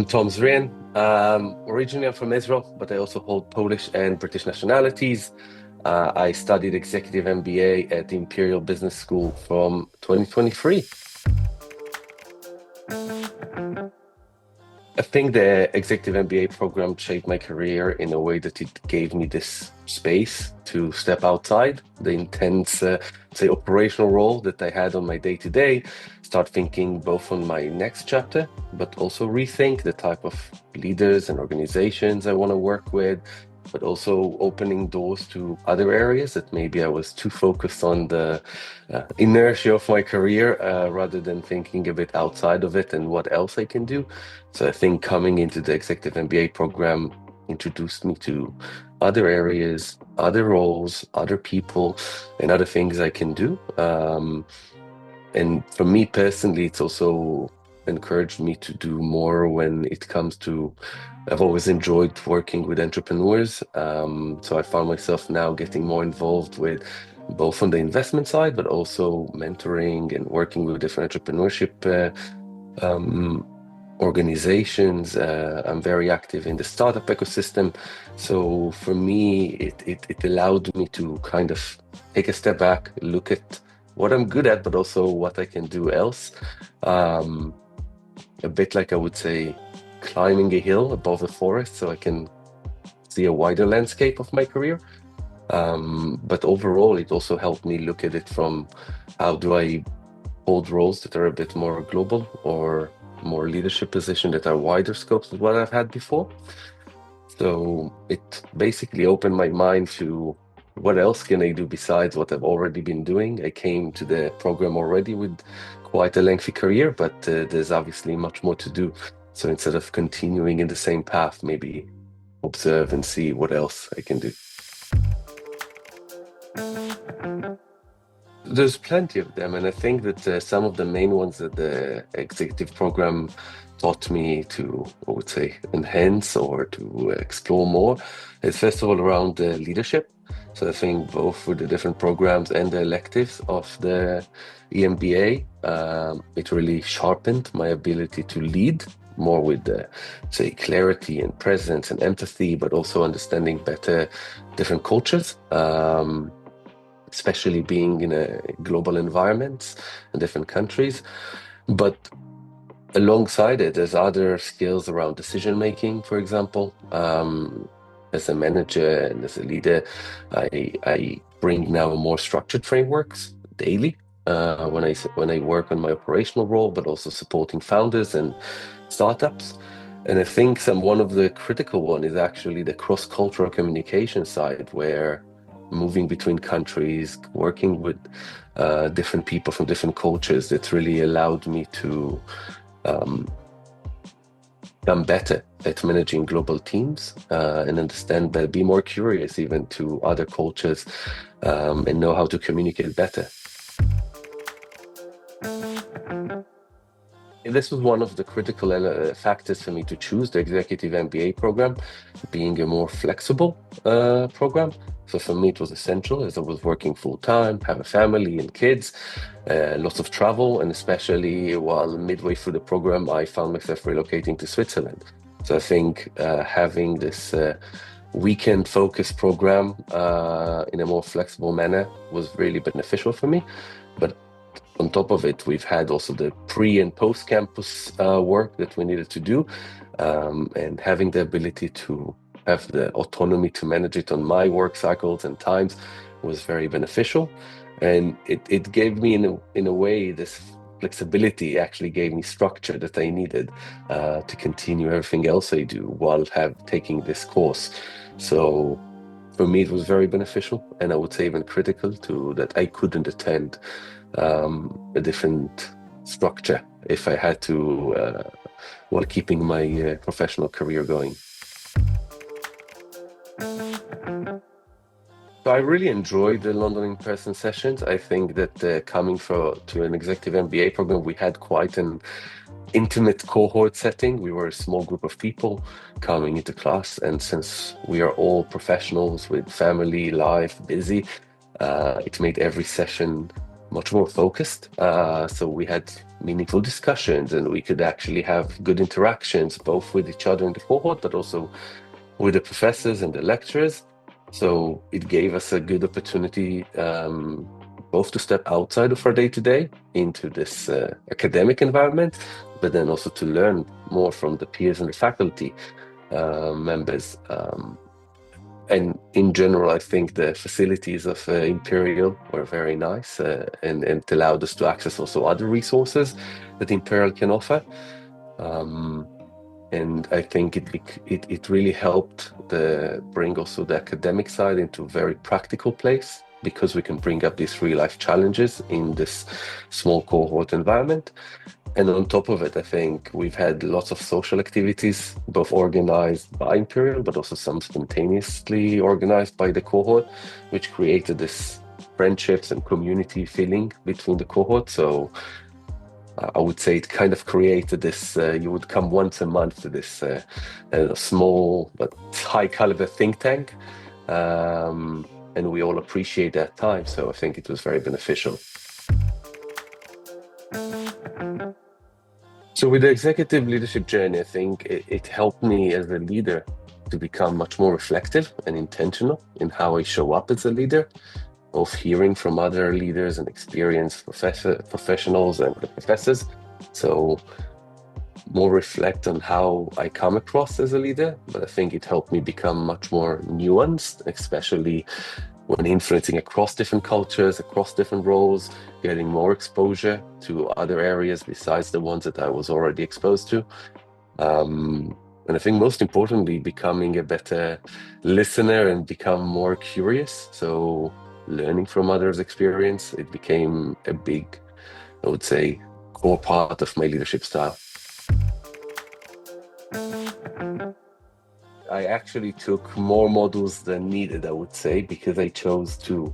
I'm Tom Zrihen. Originally, I'm from Israel, but I also hold Polish and British nationalities. I studied executive MBA at the Imperial Business School from 2023. I think the executive MBA program shaped my career in a way that it gave me this space to step outside the intense, say, operational role that I had on my day-to-day, start thinking both on my next chapter, but also rethink the type of leaders and organizations I want to work with, but also opening doors to other areas that maybe I was too focused on the inertia of my career rather than thinking a bit outside of it and what else I can do. So I think coming into the executive MBA program introduced me to other areas, other roles, other people, and other things I can do. And for me personally, it's also encouraged me to do more when it comes to, I've always enjoyed working with entrepreneurs. So I found myself now getting more involved with both on the investment side, but also mentoring and working with different entrepreneurship organizations. I'm very active in the startup ecosystem. So for me, it allowed me to kind of take a step back, look at what I'm good at, but also what I can do else. A bit like I would say, climbing a hill above the forest so I can see a wider landscape of my career. But overall, it also helped me look at it from how do I hold roles that are a bit more global or more leadership position that are wider scopes than what I've had before. So it basically opened my mind to what else can I do besides what I've already been doing. I came to the program already with quite a lengthy career, but there's obviously much more to do. So instead of continuing in the same path, maybe observe and see what else I can do. There's plenty of them, and I think that some of the main ones that the executive program taught me to, I would say, enhance or to explore more is first of all around leadership. So I think both with the different programs and the electives of the EMBA, it really sharpened my ability to lead more with, say, clarity and presence and empathy, but also understanding better different cultures. Especially being in a global environments in different countries. But alongside it, there's other skills around decision making, for example. As a manager and as a leader, I bring now more structured frameworks daily when I work on my operational role, but also supporting founders and startups. And I think one of the critical one is actually the cross-cultural communication side, where moving between countries, working with different people from different cultures, that really allowed me to become better at managing global teams and understand better, be more curious even to other cultures and know how to communicate better. And this was one of the critical factors for me to choose the executive MBA program, being a more flexible program. So for me, it was essential as I was working full time, have a family and kids, lots of travel, and especially while midway through the program, I found myself relocating to Switzerland. So I think having this weekend focused program in a more flexible manner was really beneficial for me. But on top of it, we've had also the pre and post campus work that we needed to do, and having the ability to have the autonomy to manage it on my work cycles and times was very beneficial. And it gave me, in a way, this flexibility actually gave me structure that I needed to continue everything else I do while taking this course. So for me, it was very beneficial, and I would say even critical to that I couldn't attend a different structure if I had to, while keeping my professional career going. So I really enjoyed the London in-person sessions. I think that coming to an executive MBA program, we had quite an intimate cohort setting. We were a small group of people coming into class, and since we are all professionals with family, life, busy, it made every session much more focused. So we had meaningful discussions, and we could actually have good interactions, both with each other in the cohort, but also with the professors and the lecturers. So it gave us a good opportunity both to step outside of our day-to-day into this academic environment, but then also to learn more from the peers and the faculty members. And in general, I think the facilities of Imperial were very nice, and it allowed us to access also other resources that Imperial can offer. And I think it really helped bring also the academic side into a very practical place, because we can bring up these real life challenges in this small cohort environment. And on top of it, I think we've had lots of social activities, both organized by Imperial, but also some spontaneously organized by the cohort, which created this friendships and community feeling between the cohort. So I would say it kind of created this, you would come once a month to this small but high caliber think tank. And we all appreciate that time. So I think it was very beneficial. So with the executive leadership journey, I think it helped me as a leader to become much more reflective and intentional in how I show up as a leader, both hearing from other leaders and experienced professionals and the professors. So more reflect on how I come across as a leader, but I think it helped me become much more nuanced, especially when influencing across different cultures, across different roles, getting more exposure to other areas besides the ones that I was already exposed to. And I think most importantly, becoming a better listener and become more curious. So learning from others' experience, it became a big, I would say, core part of my leadership style. I actually took more modules than needed, I would say, because I chose to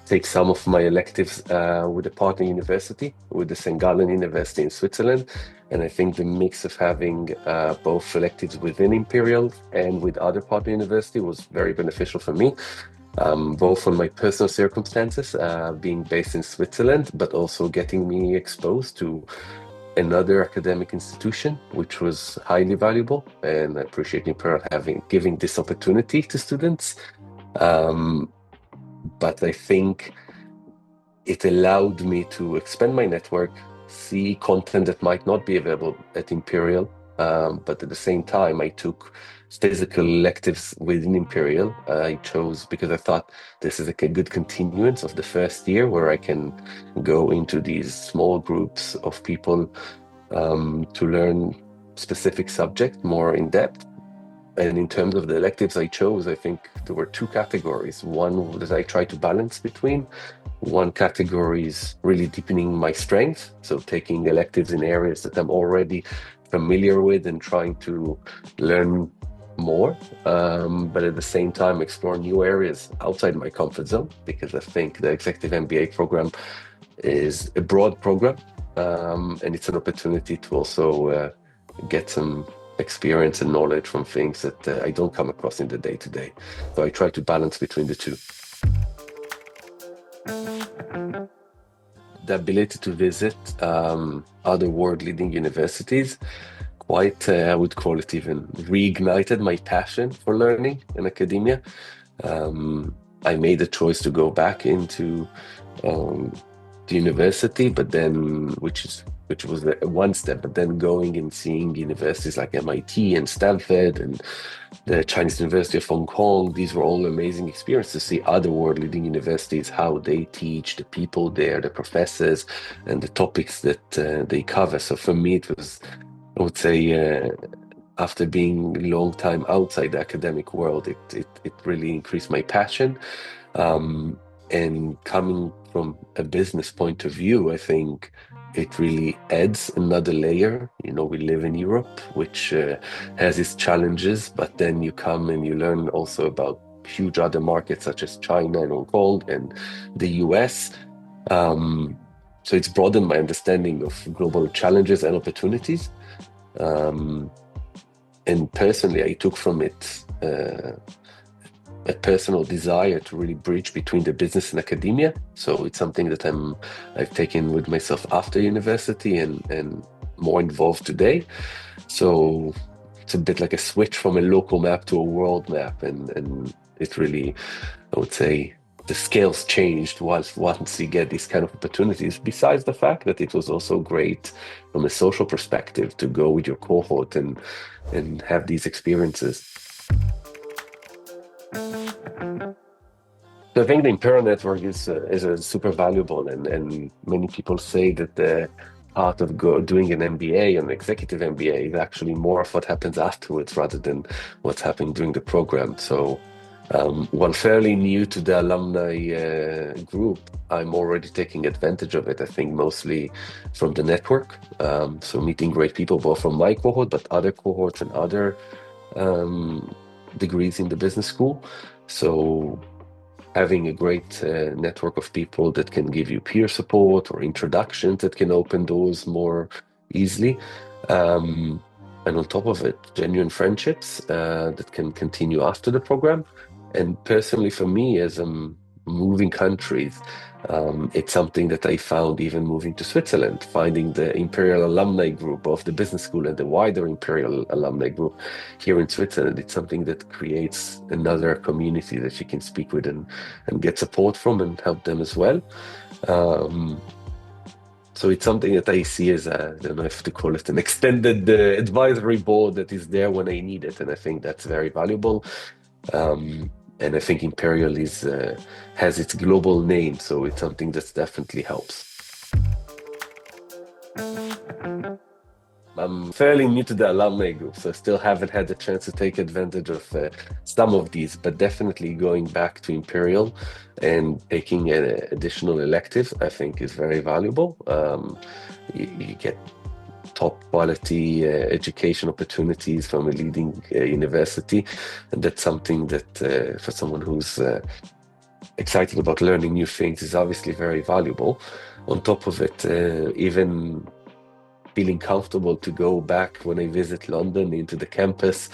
take some of my electives with a partner university, with the St. Gallen University in Switzerland. And I think the mix of having both electives within Imperial and with other partner university was very beneficial for me, both on my personal circumstances, being based in Switzerland, but also getting me exposed to another academic institution, which was highly valuable, and I appreciate Imperial giving this opportunity to students. But I think it allowed me to expand my network, see content that might not be available at Imperial, but at the same time, I took physical electives within Imperial. I chose because I thought this is a good continuance of the first year, where I can go into these small groups of people to learn specific subject more in depth. And in terms of the electives I chose, I think there were two categories. One that I tried to balance between. One category is really deepening my strength, so taking electives in areas that I'm already familiar with and trying to learn more, but at the same time explore new areas outside my comfort zone, because I think the Executive MBA program is a broad program, and it's an opportunity to also get some experience and knowledge from things that I don't come across in the day-to-day. So I try to balance between the two. The ability to visit other world-leading universities I would call it, even reignited my passion for learning in academia. I made a choice to go back into the university, but then which was one step, but then going and seeing universities like MIT and Stanford and the Chinese University of Hong Kong, these were all amazing experiences to see other world-leading universities, how they teach, the people there, the professors, and the topics that they cover. So for me, it was, I would say, after being a long time outside the academic world, it really increased my passion. And coming from a business point of view, I think it really adds another layer. You know, we live in Europe, which has its challenges, but then you come and you learn also about huge other markets such as China and Hong Kong and the US. So it's broadened my understanding of global challenges and opportunities. And personally, I took from it a personal desire to really bridge between the business and academia. So it's something that I've taken with myself after university and more involved today. So it's a bit like a switch from a local map to a world map, and it really, I would say, the scales changed once you get these kind of opportunities. Besides the fact that it was also great from a social perspective to go with your cohort and have these experiences. So I think the Imperial network is super valuable, and many people say that the part of doing an MBA, an executive MBA, is actually more of what happens afterwards rather than what's happening during the program. So while fairly new to the alumni group, I'm already taking advantage of it, I think mostly from the network. So meeting great people, both from my cohort, but other cohorts and other degrees in the business school. So having a great network of people that can give you peer support or introductions that can open doors more easily. And on top of it, genuine friendships that can continue after the program. And personally, for me, as I'm moving countries, it's something that I found even moving to Switzerland, finding the Imperial alumni group, both the business school and the wider Imperial alumni group here in Switzerland. It's something that creates another community that you can speak with and get support from and help them as well. So it's something that I see as I don't know if to call it an extended advisory board that is there when I need it. And I think that's very valuable. And I think Imperial has its global name, so it's something that definitely helps. I'm fairly new to the alumni group, so I still haven't had the chance to take advantage of some of these, but definitely going back to Imperial and taking additional electives, I think is very valuable. You get top quality education opportunities from a leading university, and that's something that for someone who's excited about learning new things is obviously very valuable. On top of it, even feeling comfortable to go back when I visit London into the campus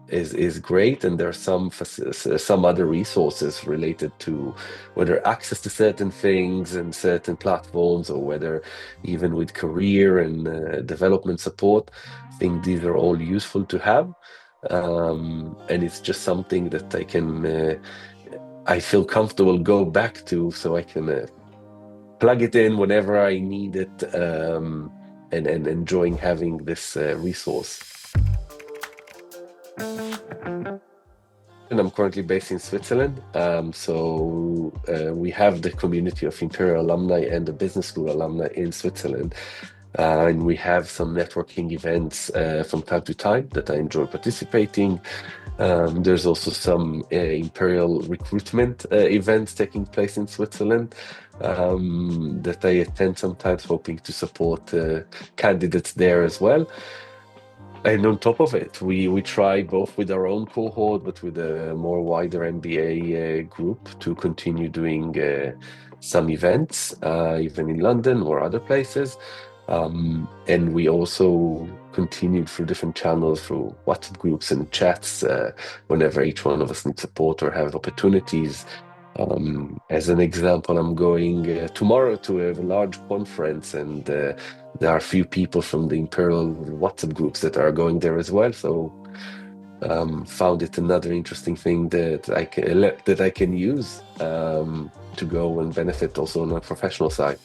is great. And there are some other resources related to whether access to certain things and certain platforms, or whether even with career and development support. I think these are all useful to have. And it's just something that I feel comfortable go back to, so I can plug it in whenever I need it, and enjoying having this resource. And I'm currently based in Switzerland, so we have the community of Imperial alumni and the business school alumni in Switzerland. And we have some networking events from time to time that I enjoy participating. There's also some Imperial recruitment events taking place in Switzerland that I attend sometimes, hoping to support candidates there as well. And on top of it, we try both with our own cohort, but with a more wider MBA group to continue doing some events, even in London or other places. And we also continue through different channels, through WhatsApp groups and chats, whenever each one of us needs support or have opportunities. As an example, I'm going tomorrow to a large conference, and there are a few people from the Imperial WhatsApp groups that are going there as well. So found it another interesting thing that I can use to go and benefit also on a professional side.